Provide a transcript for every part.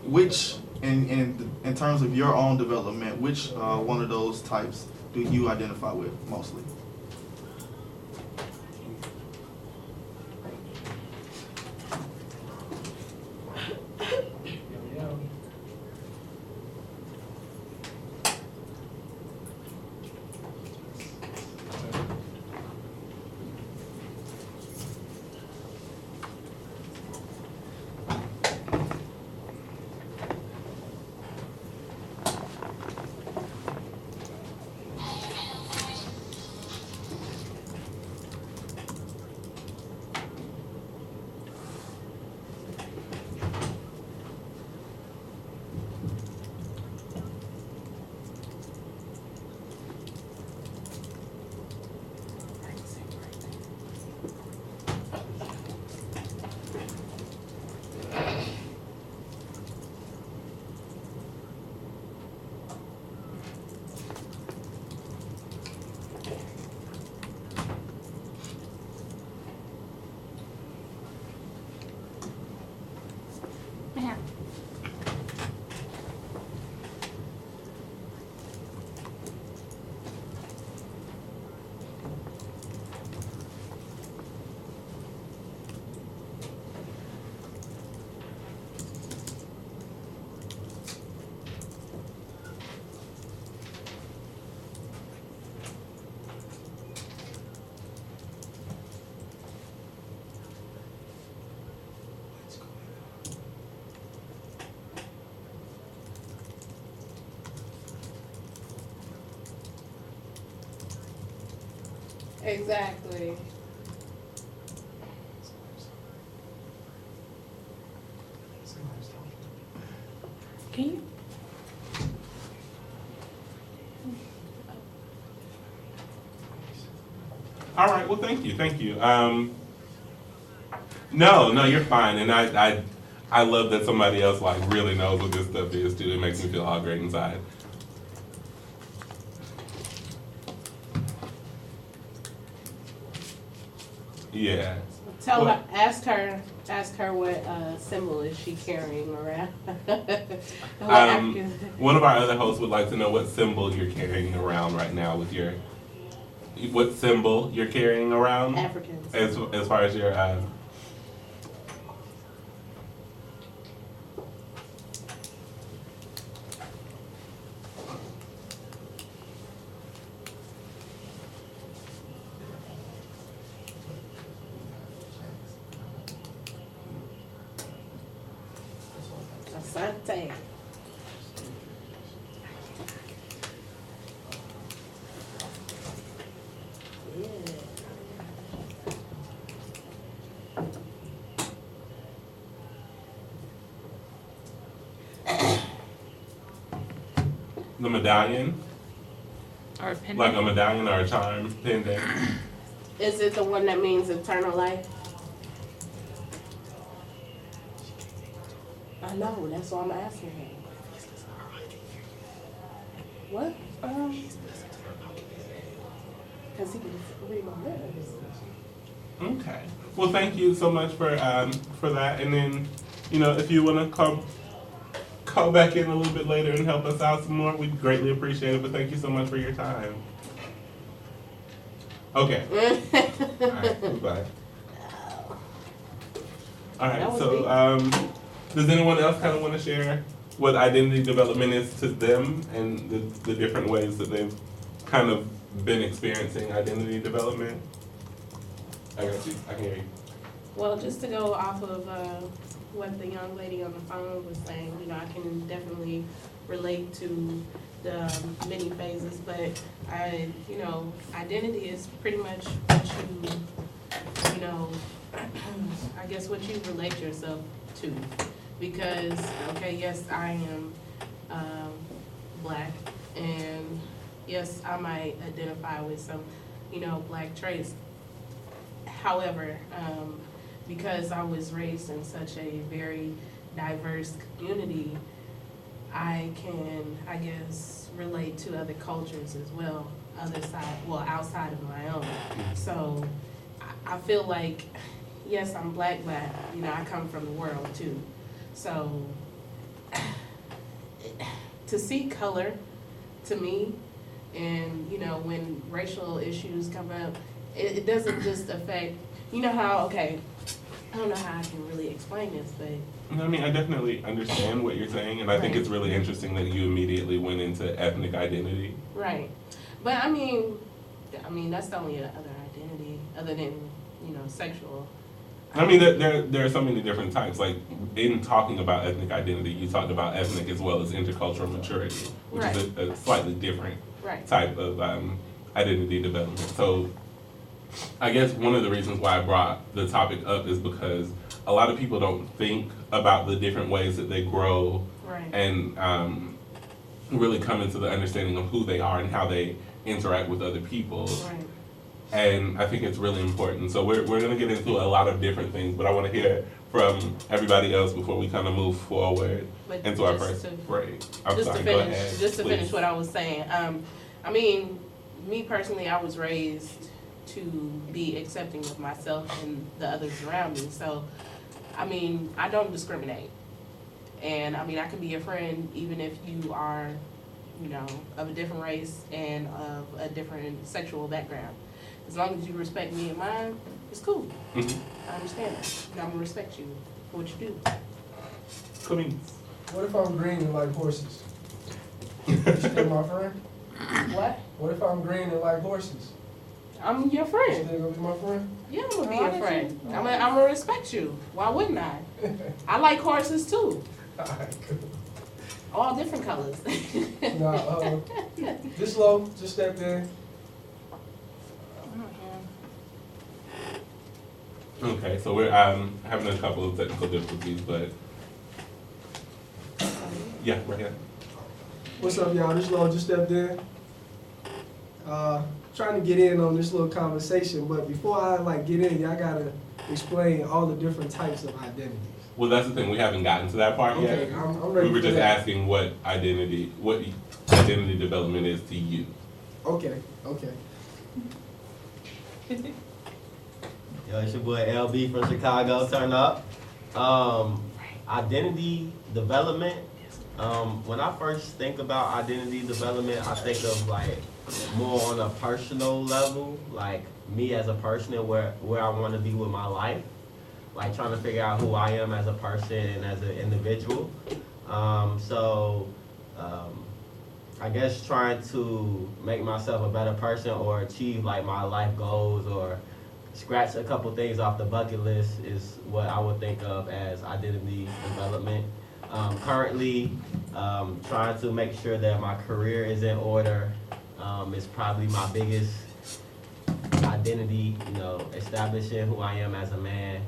Which, in terms of your own development, which one of those types do you identify with mostly? Exactly. Can you? All right. Well, thank you. Thank you. No, you're fine. And I love that somebody else like really knows what this stuff is too. It makes me feel all great inside. Yeah. Tell What- her, ask her what symbol is she carrying around. What African- One of our other hosts would like to know what symbol you're carrying around right now with your, what symbol you're carrying around Africans. as far as your, Asante. Yeah. the medallion, Or a pendant? like a medallion or a charm pendant. Is it the one that means eternal life? I know, that's why I'm asking him. What? Because he can read my lips. Okay. Well, thank you so much for that. And then, if you want to call back in a little bit later and help us out some more, we'd greatly appreciate it. But thank you so much for your time. Okay. All right. Goodbye. All right. That was So, does anyone else kind of want to share what identity development is to them and the different ways that they've kind of been experiencing identity development? I got you. I can hear you. Well, just to go off of what the young lady on the phone was saying, I can definitely relate to the many phases, but identity is pretty much what I guess what you relate yourself to. Because, okay, yes, I am Black, and yes, I might identify with some, Black traits. However, because I was raised in such a very diverse community, I can, I guess, relate to other cultures as well, outside of my own. So I feel like, yes, I'm Black, but, I come from the world too. So, to see color, to me, and, you know, when racial issues come up, it doesn't just affect, you know how, okay, I don't know how I can really explain this, but I mean, I definitely understand what you're saying, and I think Right. it's really interesting that you immediately went into ethnic identity. right. But I mean, that's the only other identity other than, you know, sexual. I mean, there are so many different types. Like, in talking about ethnic identity, you talked about ethnic as well as intercultural maturity, which is a slightly different Right. type of identity development. So, I guess one of the reasons why I brought the topic up is because a lot of people don't think about the different ways that they grow Right. and really come into the understanding of who they are and how they interact with other people. Right. And I think it's really important. So we're going to get into a lot of different things, but I want to hear from everybody else before we kind of move forward But into our just first to- break. I'm Just sorry, to go finish, ahead. just to please. finish what I was saying. I mean, me personally, I was raised to be accepting of myself and the others around me. So, I mean, I don't discriminate. And I mean, I can be your friend even if you are, you know, of a different race and of a different sexual background. As long as you respect me and mine, it's cool. Mhm. I understand that. And I'm gonna respect you for what you do. Please. What if I'm green and like horses? You still my friend? What? What if I'm green and like horses? I'm your You friend. still gonna be my friend? Yeah, I'm gonna be your friend. I'm gonna respect you. Why wouldn't I? I like horses too. Alright, cool. All different colors. Nah, just slow, just step in. Okay, so we're having a couple of technical difficulties, but yeah, right here. What's up, y'all? This Lo just stepped in. Trying to get in on this little conversation, but before I get in, y'all gotta explain all the different types of identities. Well, that's the thing. We haven't gotten to that part Okay, yet. I'm ready We were for just that. asking what identity development is to you. Okay. Yo, it's your boy LB from Chicago. Turn up. Identity development. When I first think about identity development, I think of more on a personal level, like me as a person and where I want to be with my life. Like trying to figure out who I am as a person and as an individual. I guess trying to make myself a better person or achieve my life goals or scratch a couple things off the bucket list is what I would think of as identity development. Currently, trying to make sure that my career is in order is probably my biggest identity, establishing who I am as a man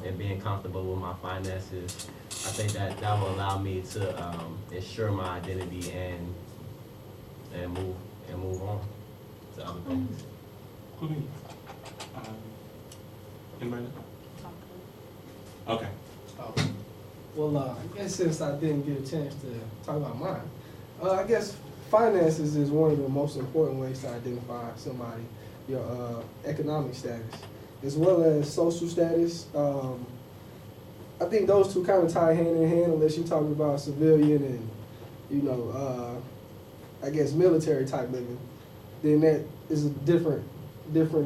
and being comfortable with my finances. I think that will allow me to ensure my identity and move on to other things. Please. Anybody? Okay. Well, I guess since I didn't get a chance to talk about mine, I guess finances is one of the most important ways to identify somebody, your economic status, as well as social status. I think those two kind of tie hand in hand unless you're talking about civilian and, I guess military type living. Then that is a different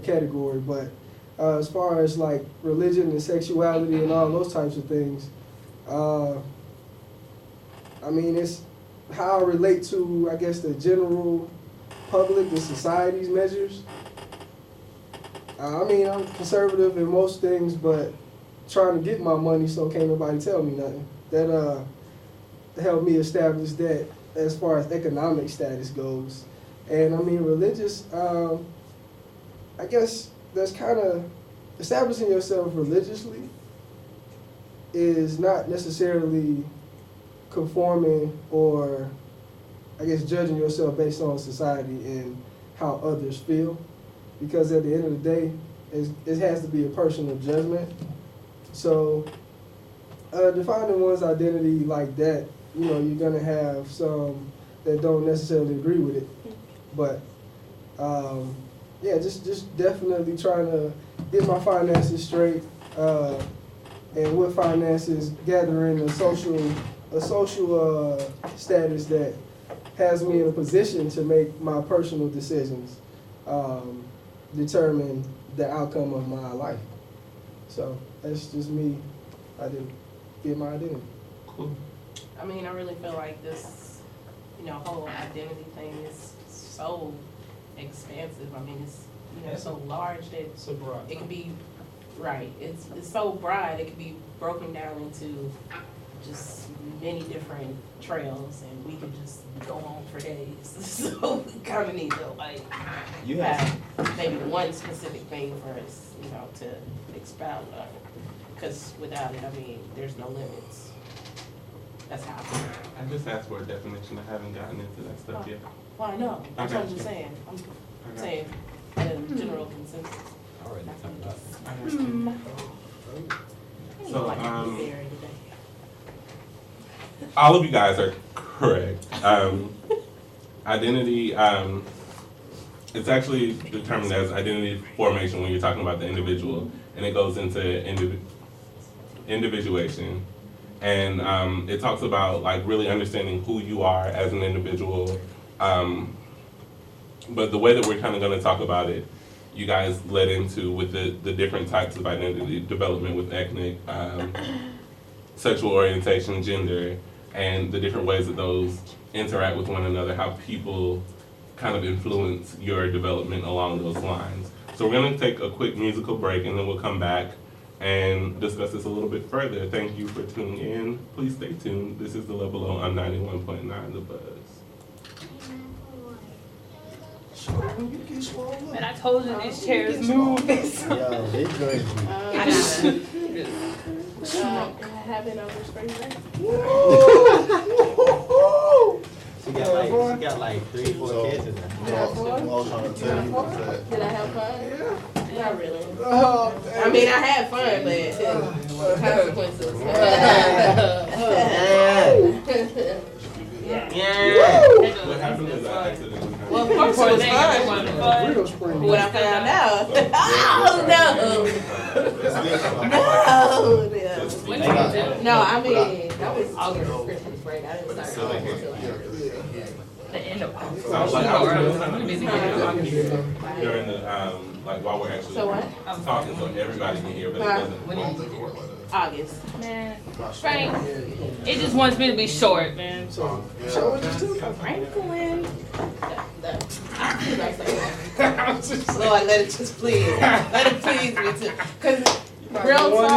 category. But as far as religion and sexuality and all those types of things, I mean, it's how I relate to, I guess, the general public, the society's measures. I mean, I'm conservative in most things, but trying to get my money so can't nobody tell me nothing. That helped me establish that as far as economic status goes. And I mean, religious, I guess that's kind of establishing yourself religiously is not necessarily conforming or, I guess, judging yourself based on society and how others feel. Because at the end of the day, it has to be a personal judgment. So defining one's identity like that, you're going to have some that don't necessarily agree with it. But, yeah, just definitely trying to get my finances straight, and with finances, gathering a social status that has me in a position to make my personal decisions, determine the outcome of my life. So that's just me. I didn't get my identity. Cool. I mean, I really feel like this, whole identity thing is so expansive. I mean, it's, so large that So broad. it can be, right, it's so broad, it can be broken down into just many different trails, and we could just go on for days. So we kind of need to, You have, have maybe one specific thing for us, to expound on. Because without it, I mean, there's no limits. That's how I feel. I just asked for a definition. I haven't gotten into that stuff yet. Well, I know, that's Okay. what I'm just saying. I'm Okay. saying a general consensus. already Not talked about gonna just- So, Like to be there today. all of you guys are correct. Identity, it's actually determined as identity formation when you're talking about the individual, and it goes into individuation. And it talks about really understanding who you are as an individual. But the way that we're kind of going to talk about it, you guys led into with the different types of identity development with ethnic, sexual orientation, gender, and the different ways that those interact with one another, how people kind of influence your development along those lines. So we're going to take a quick musical break, and then we'll come back and discuss this a little bit further. Thank you for tuning in. Please stay tuned. This is The Level Below on 91.9 The Buzz. And I told you these chairs move. Yo, it's crazy. I gotta. Can I have it over spring break? She got like 3-4 kids in there. Did I have fun? Not really. Oh, I mean, I had fun, but consequences. Yeah. What happened is I accidentally Well, of course it was fun. Real spring. When I found out. Oh, no. No, I mean, that was August Christmas break. I didn't start until The end of So I was like, I was doing I'm something busy getting August. during the, while we're actually So what? talking, so everybody can hear, but it doesn't. August. Man, Frank, it just wants me to be short, man. So, show it too. Franklin. Lord, let it just please. Let it please me too. Cause real talk.